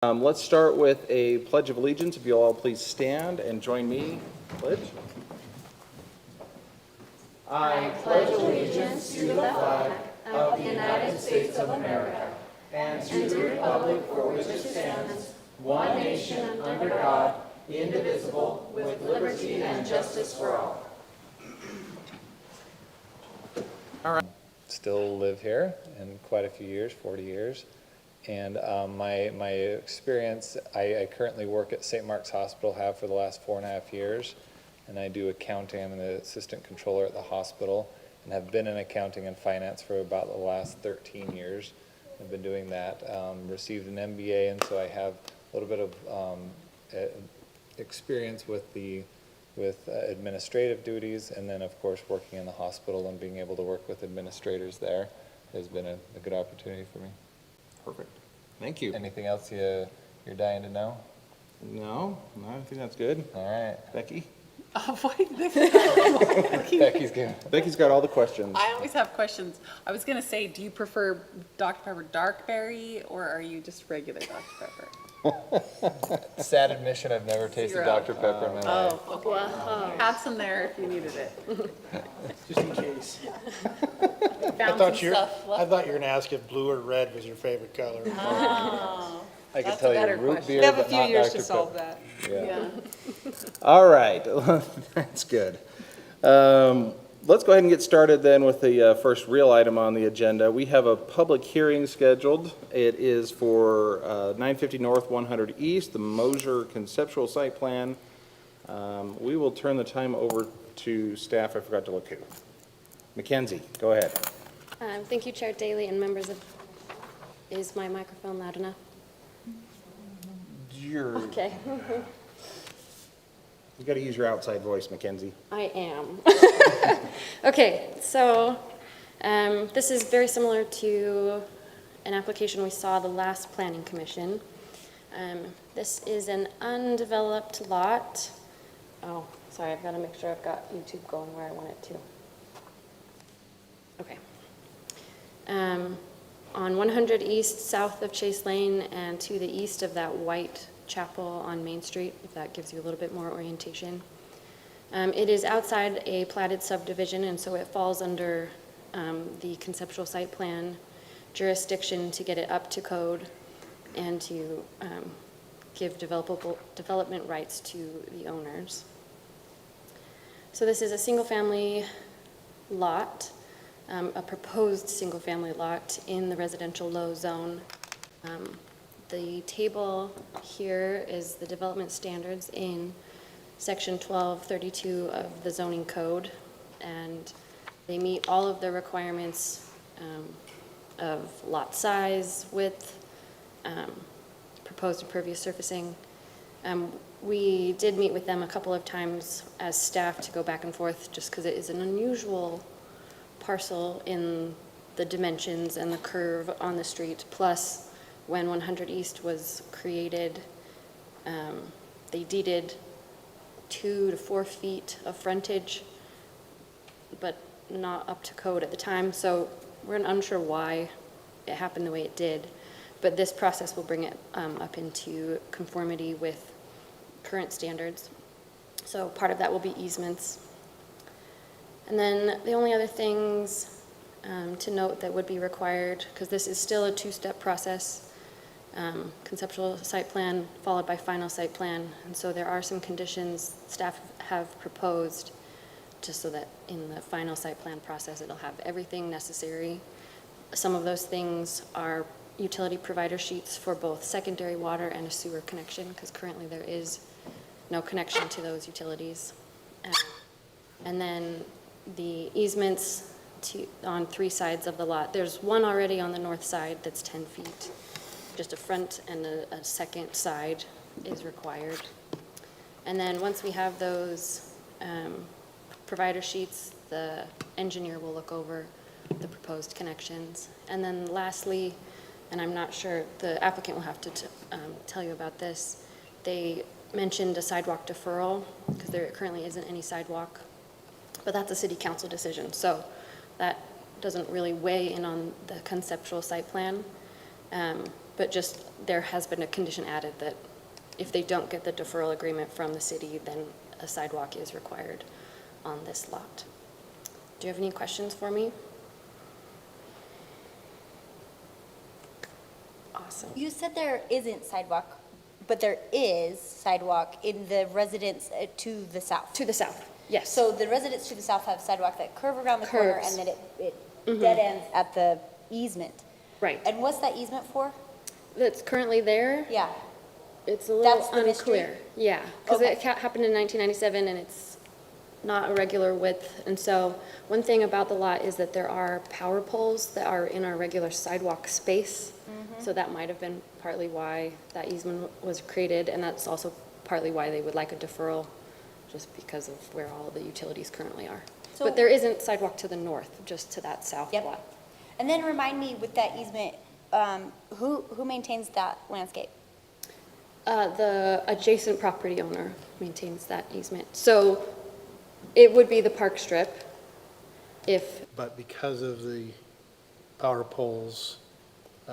Let's start with a Pledge of Allegiance. If you'll all please stand and join me. Pledge. I pledge allegiance to the flag of the United States of America and to the republic for which it stands, one nation under God, indivisible, with liberty and justice for all. Still live here in quite a few years, 40 years. And my experience, I currently work at St. Mark's Hospital, have for the last 4.5 years. And I do accounting. I'm the assistant controller at the hospital and have been in accounting and finance for about the last 13 years. I've been doing that, received an MBA, and so I have a little bit of experience with administrative duties, and then of course working in the hospital and being able to work with administrators there has been a good opportunity for me. Perfect. Thank you. Anything else you're dying to know? No, I think that's good. All right. Becky? Oh, wait, Becky's good. Becky's got all the questions. I always have questions. I was gonna say, do you prefer Dr. Pepper dark berry, or are you just regular Dr. Pepper? Sad admission, I've never tasted Zero. Dr. Pepper in my life. Oh, okay. Wow. Have some there if you needed it. Just in case. Found some thought you stuff I left. thought you were gonna ask if blue or red was your favorite color. Oh, I could That's a tell you better root question. beer, We have a but few not years Dr. to solve Pepper. that. Yeah. yeah. All right, that's good. Let's go ahead and get started then with the first real item on the agenda. We have a public hearing scheduled. It is for 950 North, 100 East, the Mosier Conceptual Site Plan. We will turn the time over to staff. I forgot to look who. Mackenzie, go ahead. Thank you, Chair Daly and members of, is my microphone loud enough? Okay, You got to use your outside voice, Mackenzie. I am. Okay, so this is very similar to an application we saw the last Planning Commission. This is an undeveloped lot. Oh, sorry, I've got to make sure I've got YouTube going where I want it to. Okay. On 100 East, south of Chase Lane, and to the east of that white chapel on Main Street, if that gives you a little bit more orientation. It is outside a platted subdivision, and so it falls under the conceptual site plan jurisdiction to get it up to code and to give development rights to the owners. So this is a single-family lot, a proposed single-family lot in the residential low zone. The table here is the development standards in section 1232 of the zoning code, and they meet all of the requirements of lot size, width, proposed impervious surfacing. We did meet with them a couple of times as staff to go back and forth, just because it is an unusual parcel in the dimensions and the curve on the street. Plus, when 100 East was created, they deeded 2 to 4 feet of frontage, but not up to code at the time. So we're unsure why it happened the way it did. But this process will bring it up into conformity with current standards. So part of that will be easements. And then the only other things to note that would be required, because this is still a two-step process, conceptual site plan followed by final site plan. And so there are some conditions staff have proposed just so that in the final site plan process it'll have everything necessary. Some of those things are utility provider sheets for both secondary water and a sewer connection, because currently there is no connection to those utilities. And then the easements on 3 sides of the lot. There's one already on the north side that's 10 feet. Just a front and a second side is required. And then once we have those provider sheets, the engineer will look over the proposed connections. And then lastly, and I'm not sure, the applicant will have to tell you about this, they mentioned a sidewalk deferral, because there currently isn't any sidewalk, but that's a city council decision, so that doesn't really weigh in on the conceptual site plan. but just there has been a condition added that if they don't get the deferral agreement from the city, then a sidewalk is required on this lot. Do you have any questions for me? Awesome. You said there isn't sidewalk, but there is sidewalk in the residence to the south. To the south, yes. So the residents to the south have sidewalk that curve around the corner Curves. and then it dead ends at the easement. Right. And what's that easement for? That's currently there. Yeah. It's a little That's the mystery? unclear. Yeah, because Okay. it happened in 1997 and it's not a regular width. And so one thing about the lot is that there are power poles that are in our regular sidewalk space. Mm-hmm. So that might have been partly why that easement was created. And that's also partly why they would like a deferral, just because of where all the utilities currently are. So- But there isn't sidewalk to the north, just to that south Yep. lot. And then remind me with that easement, who maintains that landscape? The adjacent property owner maintains that easement. So it would be the park strip if, But because of the power poles